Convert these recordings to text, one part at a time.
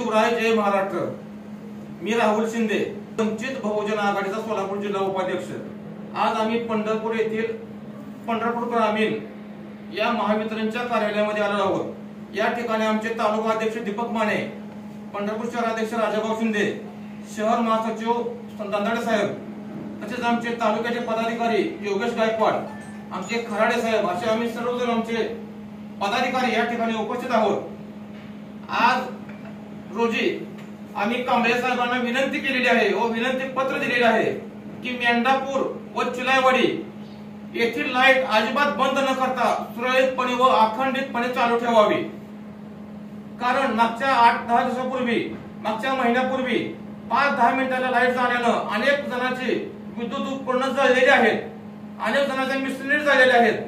शिवराय जय महाराष्ट्र। मी राहुल शिंदे, वंचित बहुजन आघाडीचा सोलापूर जिल्हा उपाध्यक्ष। आज आम्ही पंढरपूर येथील पंढरपूर ग्रामीण या महावितरणच्या कार्यालयामध्ये आलो आहोत। या ठिकाणी आमचे तालुका अध्यक्ष दीपक माने, पंढरपूर शहराध्यक्ष राजाभाऊ शिंदे, शहर महासचिव दांदाडे साहेब, तसेच आमचे तालुक्याचे पदाधिकारी योगेश गायकवाड, आमचे खराडे साहेब, असे आम्ही सर्वजण आमचे पदाधिकारी या ठिकाणी उपस्थित आहोत। आज रोजी आम्ही कांबळे साहेबांना विनंती केलेली आहे व विनंती पत्र दिलेले आहे की मेंढापूर व चिलाईवाडी येथील लाईट अजिबात बंद न करता सुरळीतपणे व अखंडितपणे चालू ठेवावी। कारण मागच्या 8-10 दिवसापूर्वी, मागच्या महिन्यापूर्वी 5-10 मिनिटाला लाईट जाण्यानं अनेक जणांचे विद्युत उपकरण जळलेले आहेत, अनेक जणांचे मिस्त्रीट झालेले आहेत,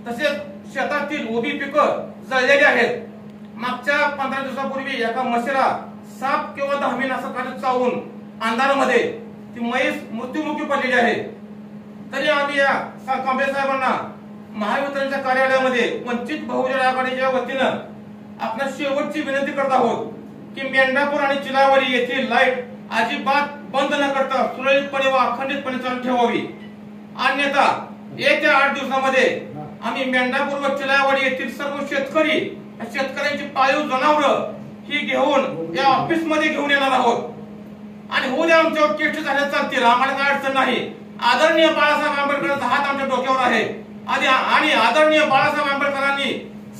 तसेच शेतातील उभी पिकं जळलेली आहेत। मागच्या 15 दिवसापूर्वी एका म्हशीला साप किंवा धामीन असं काही चावून अंधारामध्ये ती म्हैस मृत्युमुखी पडलेली आहे। तरी आम्ही या कांबळे साहेबांना महावितरणच्या कार्यालयामध्ये वंचित बहुजन आघाडीच्या वतीनं आपल्या शेवटची विनंती करत आहोत की मेंढापूर आणि चिलाईवाडी येथील लाईट अजिबात बंद न करता सुरळीतपणे व अखंडितपणे चालू ठेवावी। अन्यथा येत्या 8 दिवसामध्ये आम्ही मेंढापूर व चिलाईवाडी येथील सर्व शेतकऱ्यांची पाळीव जनावरं ही घेऊन या ऑफिस मध्ये घेऊन येणार आहोत आणि उद्या आमच्यावर केस झाल्या चालतील, आम्हाला काय अडचण नाही। आदरणीय बाळासाहेब आंबेडकरांचा हात आमच्या डोक्यावर आहे आणि आदरणीय बाळासाहेब आंबेडकरांनी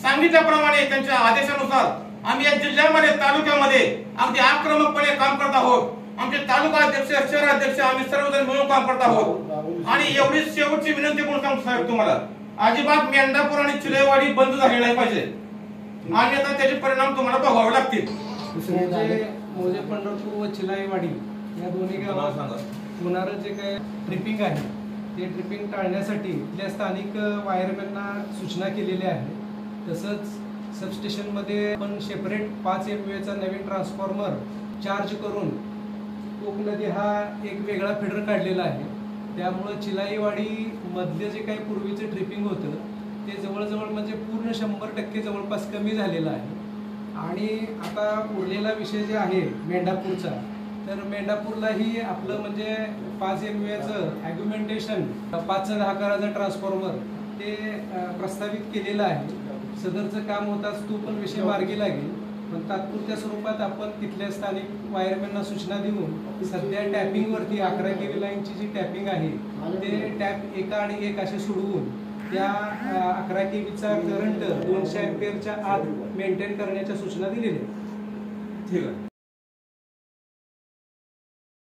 सांगितल्याप्रमाणे त्यांच्या आदेशानुसार आम्ही या जिल्ह्यामध्ये तालुक्यामध्ये अगदी आक्रमकपणे काम करत आहोत। आमचे तालुका अध्यक्ष, शहराध्यक्ष आम्ही सर्वजण मिळून काम करत आहोत आणि एवढी शेवटची विनंती करून सांगतो साहेब तुम्हाला, अजिबात मेंढापूर आणि चिलाईवाडी बंद झाली नाही पाहिजे, अन्यथा त्याचे परिणाम तुम्हाला भोगावे लागतील। मोजे पंढरपूर व चिलाईवाडी या दोन्ही गावात होणारं जे काही ट्रिपिंग आहे ते ट्रिपिंग टाळण्यासाठी इथल्या स्थानिक वायरमॅनना सूचना केलेल्या आहे। तसंच सबस्टेशनमध्ये आपण सेपरेट 5 MVA चा नवीन ट्रान्सफॉर्मर चार्ज करून कोक नदी हा एक वेगळा फिडर काढलेला आहे। त्यामुळे चिलाईवाडी मधले जे काही पूर्वीचे ट्रिपिंग होतं ते जवळजवळ म्हणजे पूर्ण 100% जवळपास कमी झालेलं आहे। आणि आता उरलेला विषय जे आहे मेंढापूरचा, तर मेंढापूरलाही आपलं म्हणजे 5 MVA चं ॲग्युमेंटेशन 5-10 ट्रान्सफॉर्मर ते प्रस्तावित केलेलं आहे। सदरचं काम होताच तो पण विषय मार्गी लागेल, पण तात्पुरत्या स्वरूपात आपण तिथल्या स्थानिक वायरमॅनना सूचना देऊन सध्या टॅपिंगवरती 11 kV लाईनची जी टॅपिंग आहे ते टॅप एका आणि एक असे सोडवून त्या 11 kV चा करंट 200 अँपिअरच्या आत मेंटेन करण्याच्या सूचना दिलेल्या आहेत। ठीक आहे।